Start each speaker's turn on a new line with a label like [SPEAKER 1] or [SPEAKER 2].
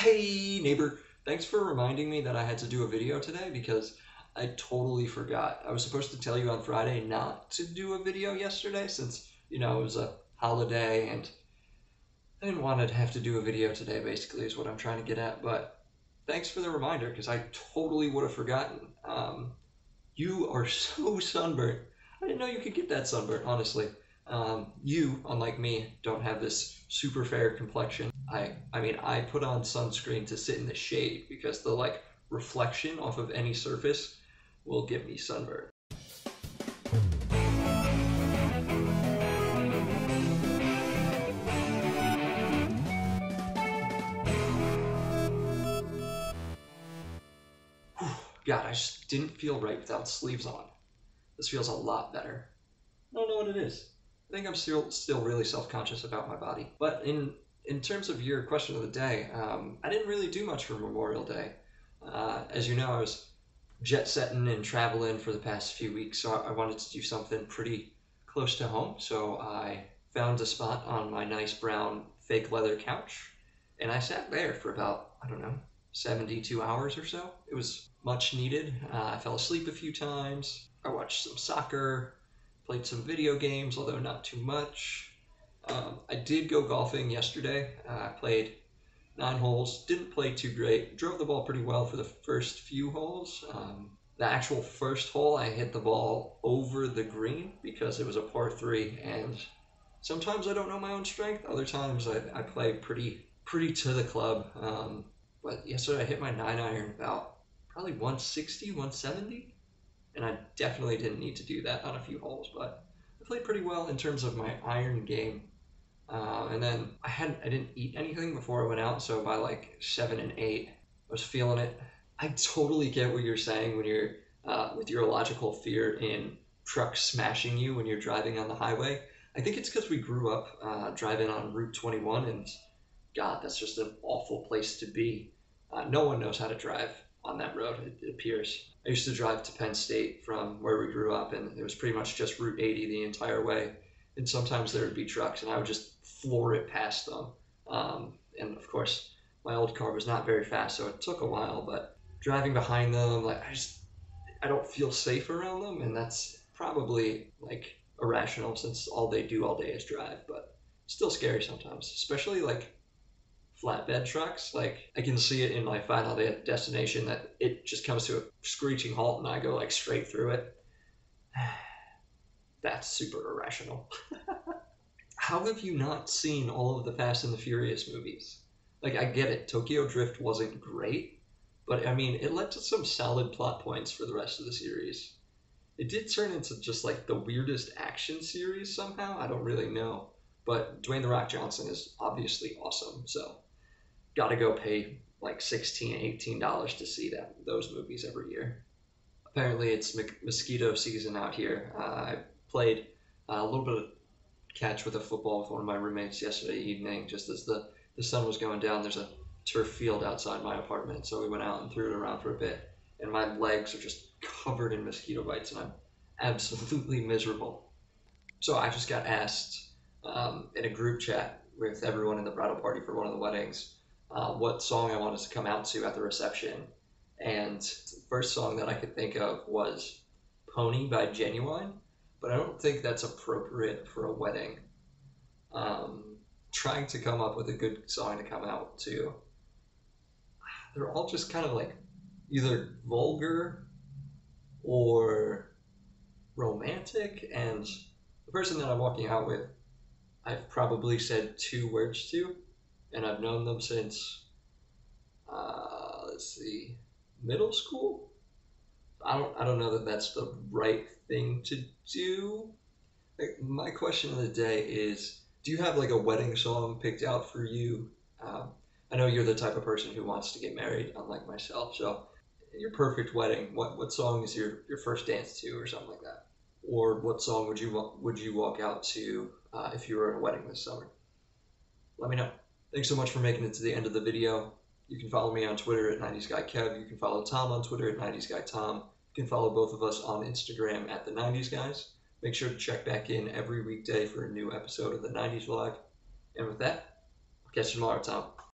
[SPEAKER 1] Hey neighbor, thanks for reminding me that I had to do a video today because I totally forgot. I was supposed to tell you on Friday not to do a video yesterday since, it was a holiday and I didn't want to have to do a video today, basically, is what I'm trying to get at. But thanks for the reminder because I totally would have forgotten. You are so sunburnt. I didn't know you could get that sunburnt, honestly. You, unlike me, don't have this super fair complexion. I mean, I put on sunscreen to sit in the shade because the reflection off of any surface will give me sunburn. God, I just didn't feel right without sleeves on. This feels a lot better. I don't know what it is. I think I'm still really self-conscious about my body. But in terms of your question of the day, I didn't really do much for Memorial Day. As you know, I was jet setting and traveling for the past few weeks, so I wanted to do something pretty close to home. So I found a spot on my nice brown fake leather couch, and I sat there for about, I don't know, 72 hours or so. It was much needed. I fell asleep a few times. I watched some soccer, played some video games, although not too much. I did go golfing yesterday. I played 9 holes. Didn't play too great. Drove the ball pretty well for the first few holes. The actual first hole, I hit the ball over the green because it was a par three, and sometimes I don't know my own strength. Other times I play pretty to the club. But yesterday I hit my 9 iron about probably 160, 170, and I definitely didn't need to do that on a few holes. But I played pretty well in terms of my iron game. And then I didn't eat anything before I went out, so by like 7 and 8, I was feeling it. I totally get what you're saying when you're with your illogical fear in trucks smashing you when you're driving on the highway. I think it's because we grew up driving on Route 21, and God, that's just an awful place to be. No one knows how to drive on that road, it appears. I used to drive to Penn State from where we grew up, and it was pretty much just Route 80 the entire way. And sometimes there would be trucks, and I would just floor it past them. And of course, my old car was not very fast, so it took a while. But driving behind them, I don't feel safe around them, and that's probably irrational since all they do all day is drive. But still scary sometimes, especially flatbed trucks. I can see it in my Final Destination that it just comes to a screeching halt, and I go straight through it. That's super irrational. How have you not seen all of the Fast and the Furious movies? I get it, Tokyo Drift wasn't great, but I mean, it led to some solid plot points for the rest of the series. It did turn into just the weirdest action series somehow. I don't really know, but Dwayne The Rock Johnson is obviously awesome, so gotta go pay like $16, $18 to see those movies every year. Apparently, it's mosquito season out here. I played a little bit of catch with a football with one of my roommates yesterday evening, just as the sun was going down. There's a turf field outside my apartment, so we went out and threw it around for a bit. And my legs are just covered in mosquito bites, and I'm absolutely miserable. So I just got asked in a group chat with everyone in the bridal party for one of the weddings what song I wanted to come out to at the reception. And the first song that I could think of was Pony by Genuine, but I don't think that's appropriate for a wedding. Trying to come up with a good song to come out to. They're all just kind of either vulgar or romantic, and the person that I'm walking out with, I've probably said 2 words to, and I've known them since, let's see, middle school? I don't know that that's the right thing to do. My question of the day is, do you have a wedding song picked out for you? I know you're the type of person who wants to get married, unlike myself. So, your perfect wedding, what song is your first dance to, or something like that? Or what song would you walk out to if you were at a wedding this summer? Let me know. Thanks so much for making it to the end of the video. You can follow me on Twitter at 90sguykev. You can follow Tom on Twitter at 90sguytom. You can follow both of us on Instagram at the 90s guys. Make sure to check back in every weekday for a new episode of the 90s vlog. And with that, I'll catch you tomorrow, Tom.